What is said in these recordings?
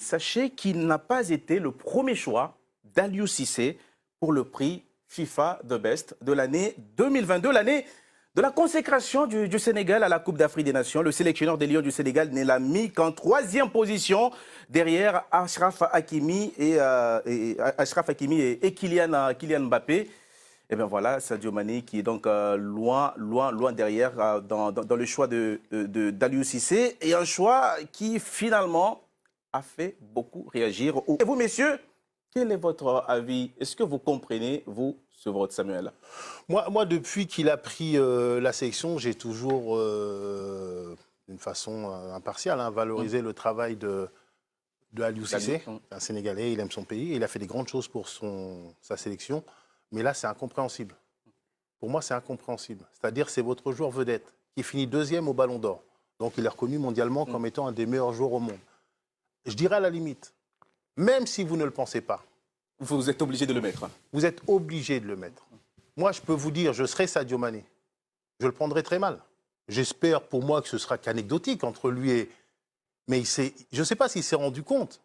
Sachez qu'il n'a pas été le premier choix d'Aliou Cissé pour le prix FIFA The Best de l'année 2022, l'année de la consécration du Sénégal à la Coupe d'Afrique des Nations. Le sélectionneur des Lions du Sénégal ne l'a mis qu'en 3e position derrière Achraf Hakimi et Kylian Mbappé. Et bien voilà, Sadio Mané qui est donc loin derrière dans le choix d'Aliou Cissé. Et un choix qui finalement a fait beaucoup réagir. Et vous, messieurs, quel est votre avis? Est-ce que vous comprenez, vous, ce vote, Samuel? Moi, depuis qu'il a pris la sélection, j'ai toujours, d'une façon impartiale, valorisé le travail de Aliou Cissé, un Sénégalais, il aime son pays, il a fait des grandes choses pour sa sélection. Mais là, c'est incompréhensible. Pour moi, c'est incompréhensible. C'est-à-dire, c'est votre joueur vedette qui finit 2e au Ballon d'Or. Donc, il est reconnu mondialement comme étant un des meilleurs joueurs au monde. Je dirais à la limite, même si vous ne le pensez pas, vous êtes obligé de le mettre. Vous êtes obligé de le mettre. Moi, je peux vous dire, je serai Sadio Mané. Je le prendrai très mal. J'espère pour moi que ce sera qu'anecdotique entre lui et... Mais je ne sais pas s'il s'est rendu compte,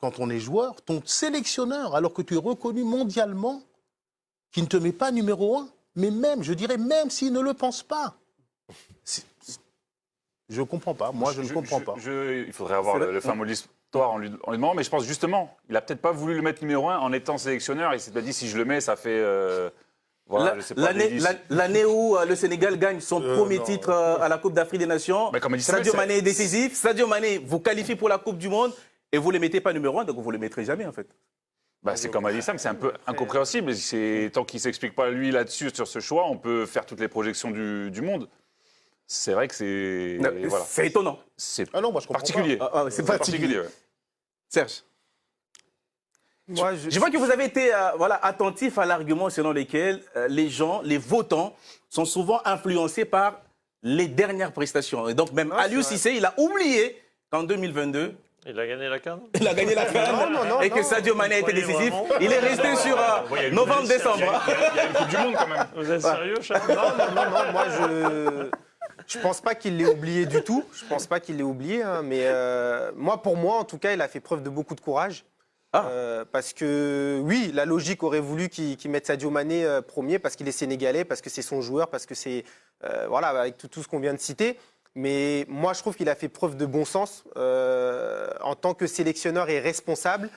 quand on est joueur, ton sélectionneur, alors que tu es reconnu mondialement, qui ne te met pas numéro 1, mais même, je dirais, même s'il ne le pense pas. Je ne comprends pas. Moi, je ne comprends pas. Il faudrait avoir le fin mot de l'histoire en lui demandant, mais je pense justement, il n'a peut-être pas voulu le mettre numéro 1 en étant sélectionneur. Il s'est dit, si je le mets, ça fait... voilà, l'année où le Sénégal gagne son premier titre à la Coupe d'Afrique des Nations, Sadio Mané est décisif. Sadio Mané vous qualifie pour la Coupe du Monde et vous ne le mettez pas numéro 1, donc vous ne le mettrez jamais, en fait. C'est comme a dit Sam, c'est un peu incompréhensible. Tant qu'il ne s'explique pas lui là-dessus, sur ce choix, on peut faire toutes les projections du monde. C'est vrai que c'est... Voilà. C'est étonnant. C'est moi, je particulier. C'est particulier. Ouais. Serge, moi, je vois que vous avez été attentif à l'argument selon lequel les gens, les votants, sont souvent influencés par les dernières prestations. Et donc même Aliou Cissé, il a oublié qu'en 2022... Il a gagné la CAN. Il a gagné la CAN et que Sadio Mané a été décisif. Il est resté sur novembre-décembre. Il y a une Coupe du Monde quand même. Vous êtes sérieux, Charles? Non, moi je pense pas qu'il l'ait oublié du tout. Je pense pas qu'il l'ait oublié, mais pour moi, en tout cas, il a fait preuve de beaucoup de courage. Parce que, oui, la logique aurait voulu qu'il mette Sadio Mané premier, parce qu'il est sénégalais, parce que c'est son joueur, parce que c'est... avec tout ce qu'on vient de citer. Mais moi, je trouve qu'il a fait preuve de bon sens en tant que sélectionneur et responsable.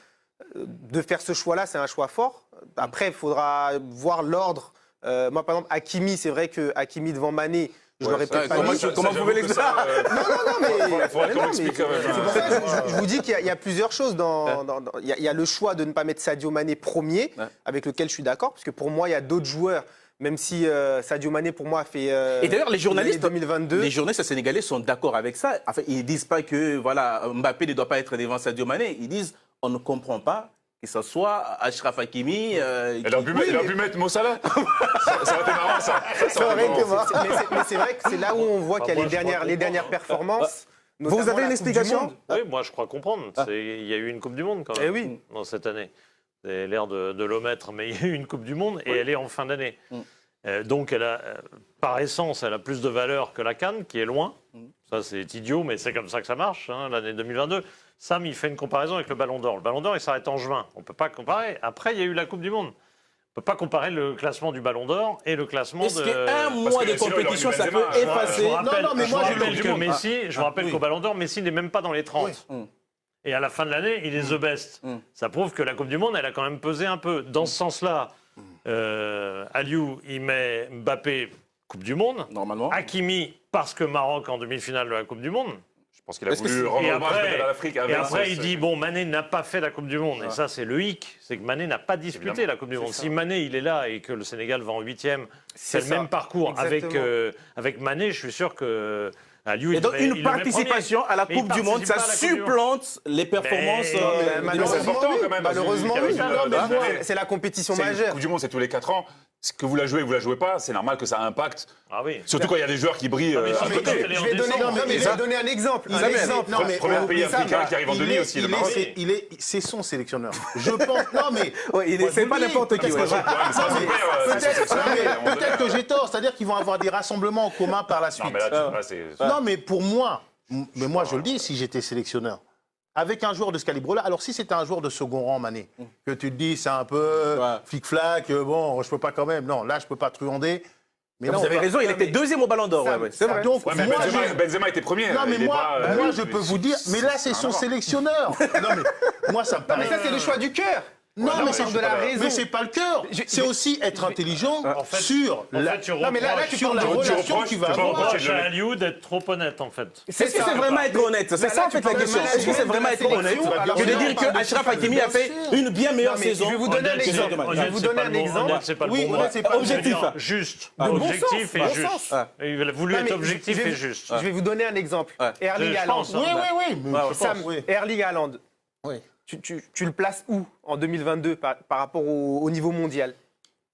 De faire ce choix-là, c'est un choix fort. Après, il faudra voir l'ordre. Moi, par exemple, Hakimi, c'est vrai que Hakimi devant Mané, je l'aurais peut-être pas mis. Comment vous pouvez l'expliquer? Je vous dis qu'il y a plusieurs choses. Il y a le choix de ne pas mettre Sadio Mané premier, avec lequel je suis d'accord, parce que pour moi, il y a d'autres joueurs. Même si Sadio Mané, pour moi, a fait... et d'ailleurs, les journalistes 2022. Les journalistes sénégalais sont d'accord avec ça. Enfin, ils ne disent pas que Mbappé ne doit pas être devant Sadio Mané. Ils disent on ne comprend pas que ce soit Achraf Hakimi... Il a pu mettre Mo Salah. Ça aurait été marrant, ça. Mais c'est vrai que c'est là où on voit qu'il y a les dernières performances. Vous avez une explication? Oui, moi, je crois comprendre. Il y a eu une Coupe du Monde, quand même, dans cette année. C'est l'air de l'omettre, mais il y a eu une Coupe du Monde et elle est en fin d'année. Donc, par essence, elle a plus de valeur que la CAN, qui est loin. Ça, c'est idiot, mais c'est comme ça que ça marche, l'année 2022. Sam, il fait une comparaison avec le Ballon d'Or. Le Ballon d'Or, il s'arrête en juin. On ne peut pas comparer. Après, il y a eu la Coupe du Monde. On ne peut pas comparer le classement du Ballon d'Or et le classement Est-ce qu'un mois de compétition, ça peut effacer... Je vous rappelle qu'au Ballon d'Or, Messi n'est même pas dans les 30. Et à la fin de l'année, il est the best. Ça prouve que la Coupe du Monde, elle a quand même pesé un peu. Dans ce sens-là, Aliou, il met Mbappé Coupe du Monde. Normalement. Hakimi, parce que Maroc en demi-finale de la Coupe du Monde. Je pense qu'il a voulu rendre hommage à l'Afrique. Et après, il dit, Mané n'a pas fait la Coupe du Monde. Et ça, c'est le hic. C'est que Mané n'a pas disputé la Coupe du Monde. Si Mané, il est là et que le Sénégal va en 8e, c'est le même parcours. Avec Mané, je suis sûr que... Et donc une participation à la Coupe du Monde, ça supplante les performances. Malheureusement, oui. C'est la compétition majeure. La Coupe du Monde, c'est tous les 4 ans. Que vous la jouez ou vous la jouez pas, c'est normal que ça impacte. Surtout quand il y a des joueurs qui brillent. Je vais donner un exemple. Premier pays africain qui arrive en demi aussi, le Maroc. C'est son sélectionneur. Je pense. Non, mais. C'est pas n'importe qui. Peut-être que j'ai tort. C'est-à-dire qu'ils vont avoir des rassemblements en commun par la suite. Non, mais pour moi, je le dis, si j'étais sélectionneur, avec un joueur de ce calibre-là, alors si c'était un joueur de second rang, Mané, que tu te dis c'est un peu flic-flac, bon, je peux pas quand même, non, là je peux pas truander. Mais vous avez raison, il était deuxième au Ballon d'Or. C'est vrai. Donc, mais Benzema était premier. Non, mais moi, je peux vous dire, mais là, c'est son sélectionneur. Non, mais moi, ça me paraît. Mais ça, c'est le choix du cœur. Non, mais c'est de la raison. Mais c'est pas le cœur. C'est aussi être intelligent sur la relation qu'il va avoir. Tu reproches à Aliou d'être trop honnête, en fait. Est-ce que c'est vraiment être honnête? C'est ça, en fait, la question. Est-ce que c'est vraiment être honnête que de dire que Achraf Hakimi a fait une bien meilleure saison? Je vais vous donner un exemple. Je vais vous donner un exemple. C'est pas le bon mot. Objectif. Juste. Objectif et juste. Il a voulu être objectif et juste. Je vais vous donner un exemple. Erling Haaland. Oui. Erling Haaland. Tu le places où en 2022 par rapport au niveau mondial?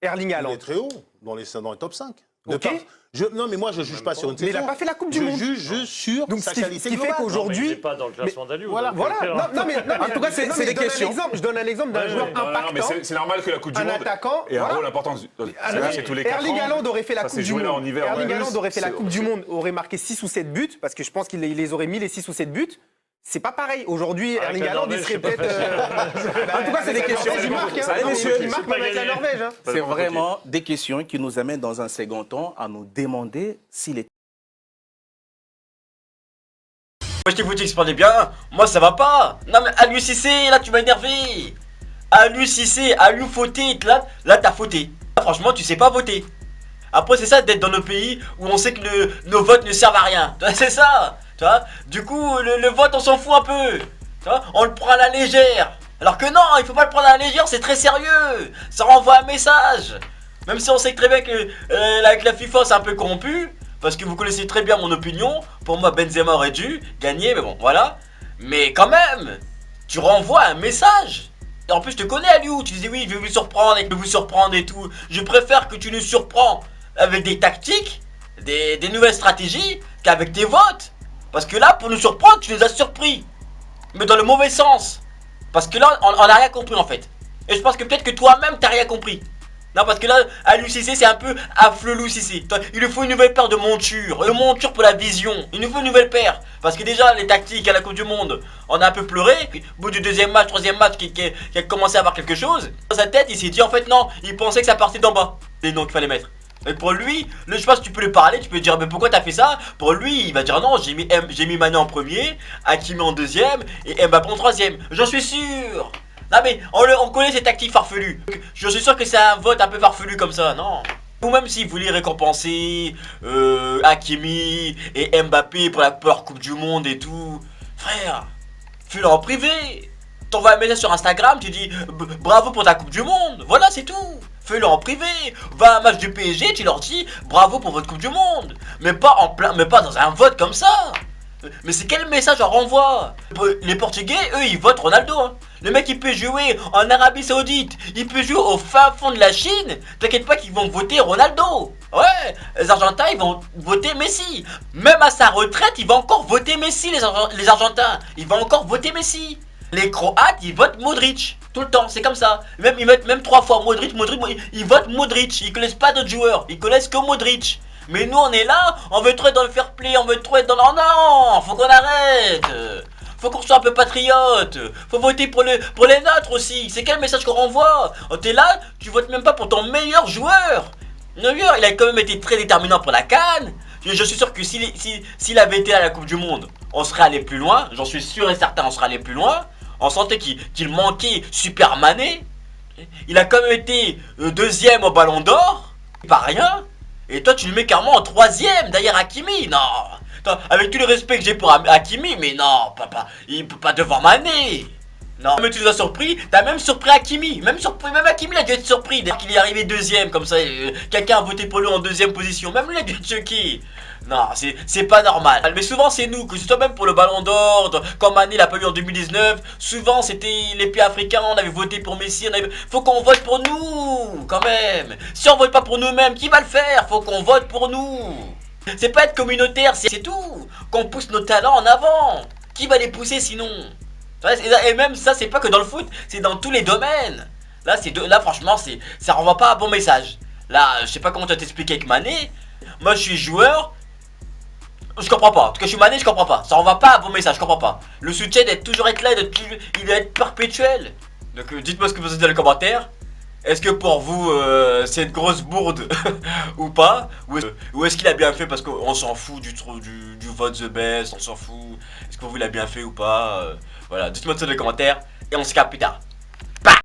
Erling Haaland. Il est très haut, dans les top 5. Ok. Non, mais moi, je ne juge pas sur une saison. Mais il n'a pas fait la Coupe du Monde. Je juge juste sur sa qualité globale. Ce qui fait qu'aujourd'hui... Il n'est pas dans le classement d'Aliou. Voilà. En tout cas, c'est des questions. Je donne un exemple d'un joueur impactant. Non, mais c'est normal que la Coupe du Monde ait un rôle important. C'est tous les 4 ans. Erling Haaland aurait fait la Coupe du Monde. Erling Haaland aurait fait la Coupe du Monde, aurait marqué 6 ou 7 buts, parce que je pense qu'il les aurait mis les 6 ou 7 buts. C'est pas pareil. Aujourd'hui, Erling Haaland, il serait peut-être. En tout cas, c'est des questions. Allez, messieurs, il marque avec la Norvège. C'est vraiment des questions qui nous amènent dans un second temps à nous demander s'il est. Moi, je t'ai voté que je bien. Moi, ça va pas. Non, mais Aliou Cissé, là, tu m'as énervé. Aliou Cissé, Aliou fauté. Là, t'as fauté. Franchement, tu sais pas voter. Après, c'est ça d'être dans nos pays où on sait que nos votes ne servent à rien. C'est ça. Tu vois, du coup, le vote, on s'en fout un peu. Tu vois, on le prend à la légère. Alors que non, il faut pas le prendre à la légère, c'est très sérieux. Ça renvoie un message. Même si on sait très bien que avec la FIFA, c'est un peu corrompu. Parce que vous connaissez très bien mon opinion. Pour moi, Benzema aurait dû gagner, mais bon, voilà. Mais quand même, tu renvoies un message. Et en plus, je te connais, Aliou. Tu disais, oui, je vais vous surprendre et tout. Je préfère que tu nous surprends avec des tactiques, des nouvelles stratégies, qu'avec tes votes. Parce que là, pour nous surprendre, tu nous as surpris. Mais dans le mauvais sens. Parce que là, on n'a rien compris, en fait. Et je pense que peut-être que toi-même, t'as rien compris. Non, parce que là, Aliou Cissé, c'est un peu Afflelou Cissé. Il lui faut une nouvelle paire de montures. Une monture pour la vision. Il nous faut une nouvelle paire. Parce que déjà, les tactiques à la Coupe du Monde, on a un peu pleuré. Puis, au bout du deuxième match, troisième match, qui a commencé à avoir quelque chose. Dans sa tête, il s'est dit, en fait, non, il pensait que ça partait d'en bas. Les noms qu'il fallait mettre. Et pour lui, je sais pas si tu peux lui parler, tu peux lui dire, mais pourquoi t'as fait ça? Pour lui, il va dire, non, j'ai mis Mané en premier, Hakimi en deuxième, et Mbappé en troisième. J'en suis sûr. Non mais on connaît ces tactiques farfelues. Je suis sûr que c'est un vote un peu farfelu comme ça, non? Ou même s'ils voulaient récompenser Hakimi et Mbappé pour leur Coupe du Monde et tout. Frère, fais-le en privé. T'envoies un message sur Instagram, tu dis bravo pour ta Coupe du Monde. Voilà, c'est tout. Fais-le en privé. Va à un match du PSG, tu leur dis bravo pour votre Coupe du Monde. Mais pas dans un vote comme ça. Mais c'est quel message on renvoie? Les Portugais, eux, ils votent Ronaldo. Hein. Le mec, il peut jouer en Arabie Saoudite. Il peut jouer au fin fond de la Chine. T'inquiète pas qu'ils vont voter Ronaldo. Ouais, les Argentins, ils vont voter Messi. Même à sa retraite, ils vont encore voter Messi, les Argentins. Ils vont encore voter Messi. Les Croates, ils votent Modric. Tout le temps, c'est comme ça. Même, ils mettent même 3 fois Modric, ils votent Modric. Ils connaissent pas d'autres joueurs. Ils connaissent que Modric. Mais nous, on est là, on veut trop être dans le fair play, on veut trop être dans le... Non, faut qu'on arrête. Faut qu'on soit un peu patriote. Faut voter pour les nôtres aussi. C'est quel message qu'on renvoie? T'es là, tu votes même pas pour ton meilleur joueur. Neuer, il a quand même été très déterminant pour la CAN. Je suis sûr que s'il avait été à la Coupe du Monde, on serait allé plus loin. J'en suis sûr et certain, on serait allé plus loin. On sentait qu'il manquait Super Mané. Il a quand même été deuxième au Ballon d'Or. Pas rien. Et toi, tu le mets carrément en troisième derrière Hakimi. Non. Avec tout le respect que j'ai pour Hakimi, mais non, papa, il peut pas devant Mané. Non, mais tu nous as surpris, t'as même surpris Hakimi. Même Hakimi, il a dû être surpris dès qu'il est arrivé deuxième, comme ça, quelqu'un a voté pour lui en deuxième position. Même lui, il a dû être choqué. Non, c'est pas normal. Mais souvent, c'est nous, que ce soit même pour le Ballon d'Or, quand Mané l'a pas eu en 2019, souvent, c'était les pays africains, on avait voté pour Messi, faut qu'on vote pour nous, quand même. Si on vote pas pour nous-mêmes, qui va le faire? Faut qu'on vote pour nous. C'est pas être communautaire, c'est tout. Qu'on pousse nos talents en avant. Qui va les pousser sinon? Et même ça, c'est pas que dans le foot, c'est dans tous les domaines. Là, franchement, ça renvoie pas un bon message. Là, je sais pas comment t'expliquer avec Mané. Moi, je suis joueur. Je comprends pas. En tout cas, je suis Mané, je comprends pas. Ça en va pas à vos messages, je comprends pas. Le soutien doit toujours être là, il doit être perpétuel. Donc dites-moi ce que vous avez dit dans les commentaires. Est-ce que pour vous c'est une grosse bourde ou pas? Ou est-ce qu'il a bien fait parce qu'on s'en fout du vote The Best, on s'en fout. Est-ce que vous l'avez bien fait ou pas? Voilà, dites-moi ça dans les commentaires et on se capte plus tard.